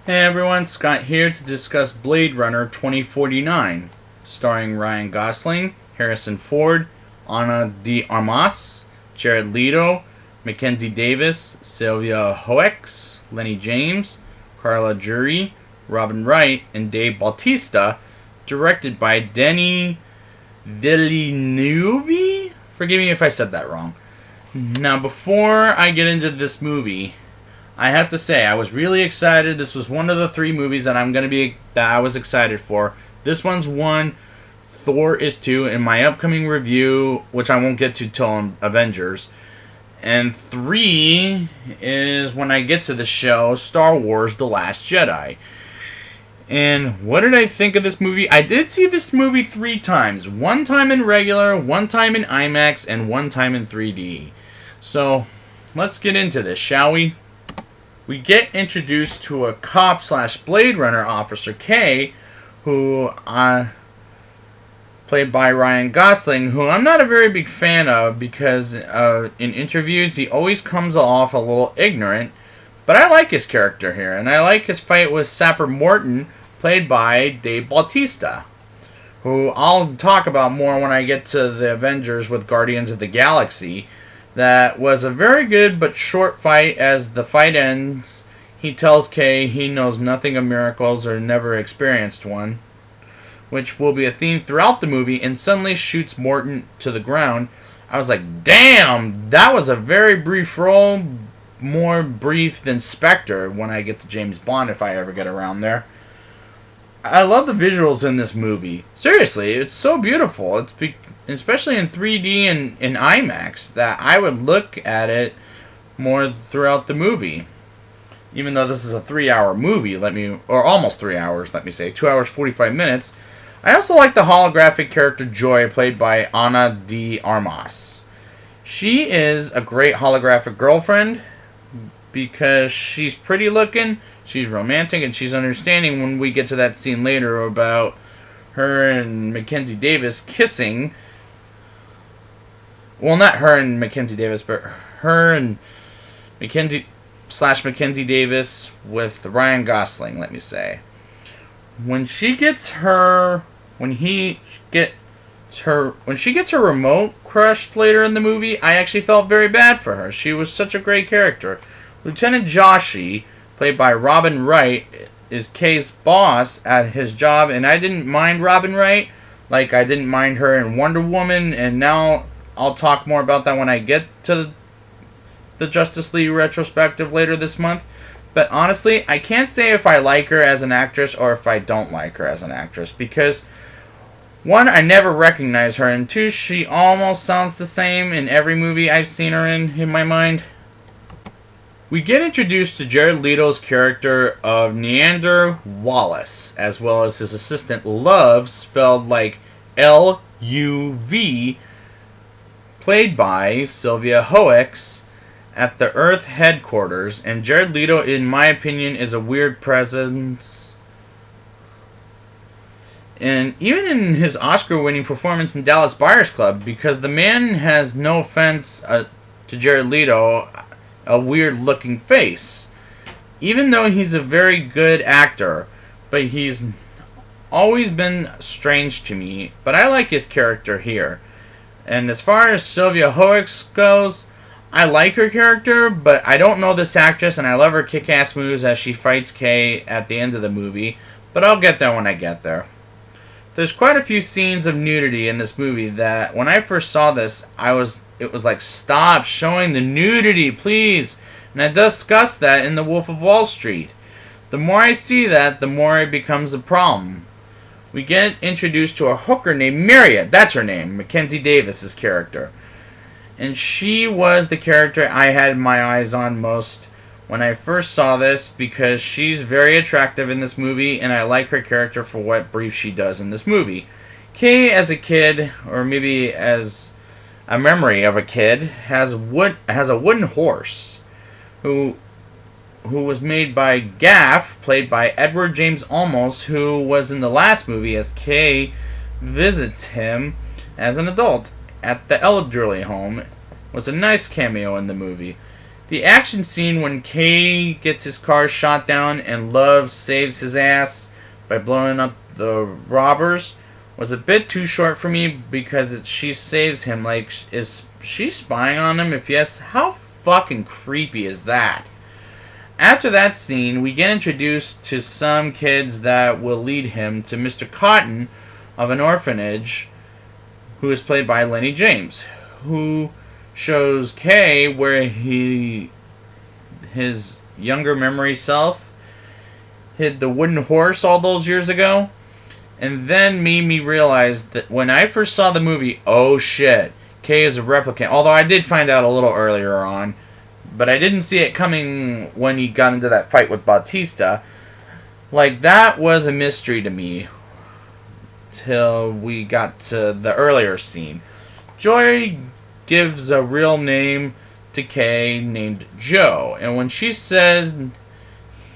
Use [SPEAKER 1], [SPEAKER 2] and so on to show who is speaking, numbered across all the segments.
[SPEAKER 1] Hey everyone, Scott here to discuss Blade Runner 2049, starring Ryan Gosling, Harrison Ford, Ana de Armas, Jared Leto, Mackenzie Davis, Sylvia Hoeks, Lenny James, Carla Jury, Robin Wright, and Dave Bautista, directed by Denis Villeneuve? Forgive me if I said that wrong. Now, before I get into this movie, I have to say I was really excited. This was one of the three movies that I was excited for. This one's one, Thor is two in my upcoming review, which I won't get to till Avengers. And three is when I get to the show Star Wars: The Last Jedi. And what did I think of this movie? I did see this movie 3 times. One time in regular, one time in IMAX, and one time in 3D. So, let's get into this, shall we? We get introduced to a cop slash Blade Runner officer, K, who, played by Ryan Gosling, who I'm not a very big fan of because in interviews he always comes off a little ignorant. But I like his character here, and I like his fight with Sapper Morton, played by Dave Bautista, who I'll talk about more when I get to the Avengers with Guardians of the Galaxy. That was a very good but short fight. As the fight ends, he tells Kay he knows nothing of miracles or never experienced one, which will be a theme throughout the movie, and suddenly shoots Morton to the ground. I was like, damn, that was a very brief role, more brief than Spectre when I get to James Bond, if I ever get around there. I love the visuals in this movie. Seriously, it's so beautiful. Especially in 3D and in IMAX, that I would look at it more throughout the movie. Even though this is a 3-hour movie, or almost 3 hours, let me say, 2 hours 45 minutes. I also like the holographic character Joy, played by Ana de Armas. She is a great holographic girlfriend because she's pretty looking, she's romantic, and she's understanding when we get to that scene later about her and Mackenzie Davis kissing. Well, not her and Mackenzie Davis, but her and Mackenzie Davis with Ryan Gosling, let me say. When she gets her remote crushed later in the movie, I actually felt very bad for her. She was such a great character. Lieutenant Joshi, played by Robin Wright, is Kay's boss at his job, and I didn't mind Robin Wright like I didn't mind her in Wonder Woman, and now I'll talk more about that when I get to the Justice League retrospective later this month. But honestly, I can't say if I like her as an actress or if I don't like her as an actress, because 1, I never recognize her, and 2, she almost sounds the same in every movie I've seen her in my mind. We get introduced to Jared Leto's character of Neander Wallace, as well as his assistant Love, spelled like L-U-V, played by Sylvia Hoeks, at the Earth headquarters. And Jared Leto, in my opinion, is a weird presence. And even in his Oscar-winning performance in Dallas Buyers Club, because the man has, no offense to Jared Leto, a weird-looking face. Even though he's a very good actor, but he's always been strange to me. But I like his character here. And as far as Sylvia Hoeks goes, I like her character, but I don't know this actress, and I love her kick-ass moves as she fights Kay at the end of the movie. But I'll get there when I get there. There's quite a few scenes of nudity in this movie that, when I first saw this, it was like, stop showing the nudity, please. And I discussed that in The Wolf of Wall Street. The more I see that, the more it becomes a problem. We get introduced to a hooker named Myriad. That's her name, Mackenzie Davis's character. And she was the character I had my eyes on most when I first saw this, because she's very attractive in this movie, and I like her character for what brief she does in this movie. Kay, as a kid, or maybe as a memory of a kid, has a wooden horse who was made by Gaff, played by Edward James Olmos, who was in the last movie as Kay visits him as an adult at the elderly home. Was a nice cameo in the movie. The action scene when Kay gets his car shot down and Love saves his ass by blowing up the robbers was a bit too short for me because she saves him. Like, is she spying on him? If yes, how fucking creepy is that? After that scene, we get introduced to some kids that will lead him to Mr. Cotton of an orphanage, who is played by Lenny James, who shows Kay where his younger memory self hid the wooden horse all those years ago, and then made me realize that when I first saw the movie, oh shit, Kay is a replicant. Although I did find out a little earlier on, but I didn't see it coming when he got into that fight with Bautista. Like, that was a mystery to me till we got to the earlier scene. Joy gives a real name to Kay named Joe, and when she said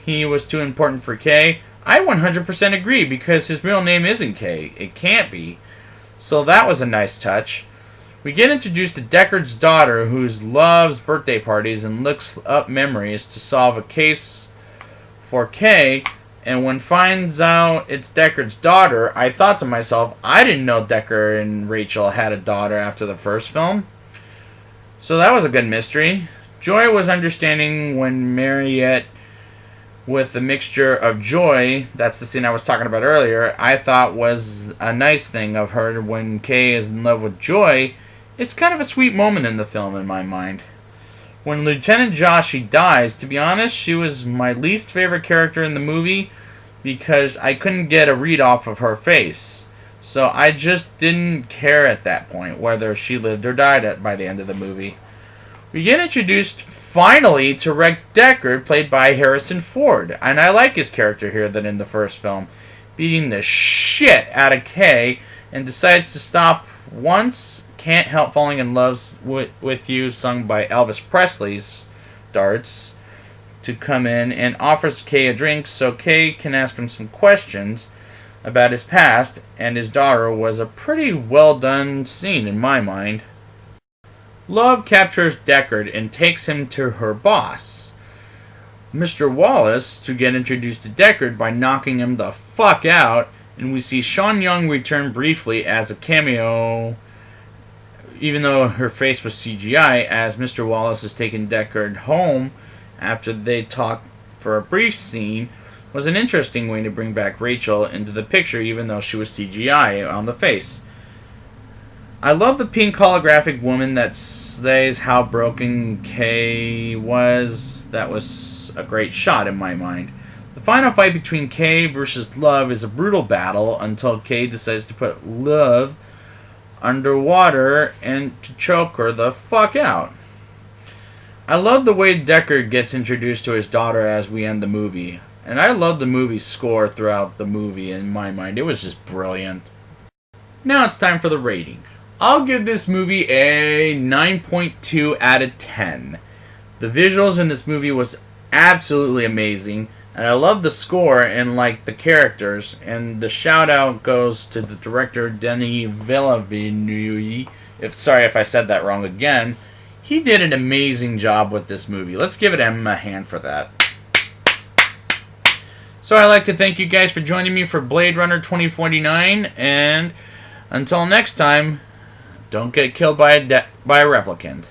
[SPEAKER 1] he was too important for Kay, I 100% agree, because his real name isn't Kay. It can't be. So that was a nice touch. We get introduced to Deckard's daughter, who loves birthday parties and looks up memories to solve a case for Kay. And when finds out it's Deckard's daughter, I thought to myself, I didn't know Deckard and Rachel had a daughter after the first film. So that was a good mystery. Joy was understanding when Mariette, with a mixture of joy, that's the scene I was talking about earlier, I thought was a nice thing of her when Kay is in love with Joy. It's kind of a sweet moment in the film in my mind. When Lieutenant Joshi dies, to be honest, she was my least favorite character in the movie because I couldn't get a read off of her face. So I just didn't care at that point whether she lived or died by the end of the movie. We get introduced finally to Rex Deckard, played by Harrison Ford, and I like his character here than in the first film, beating the shit out of Kay, and decides to stop once Can't Help Falling in Love with You, sung by Elvis Presley's Darts, to come in and offers Kay a drink so Kay can ask him some questions about his past and his daughter. Was a pretty well done scene in my mind. Love captures Deckard and takes him to her boss, Mr. Wallace, to get introduced to Deckard by knocking him the fuck out, and we see Sean Young return briefly as a cameo, even though her face was CGI, as Mr. Wallace is taking Deckard home after they talk for a brief scene. Was an interesting way to bring back Rachel into the picture, even though she was CGI on the face. I love the pink holographic woman that says how broken Kay was. That was a great shot in my mind. The final fight between Kay versus Love is a brutal battle until Kay decides to put Love underwater and to choke her the fuck out. I love the way Deckard gets introduced to his daughter as we end the movie. And I love the movie score throughout the movie in my mind. It was just brilliant. Now it's time for the rating. I'll give this movie a 9.2 out of 10. The visuals in this movie was absolutely amazing, and I love the score and like the characters, and the shout out goes to the director Denis Villeneuve. Sorry if I said that wrong again. He did an amazing job with this movie. Let's give him a hand for that. So I'd like to thank you guys for joining me for Blade Runner 2049, and until next time, don't get killed by a replicant.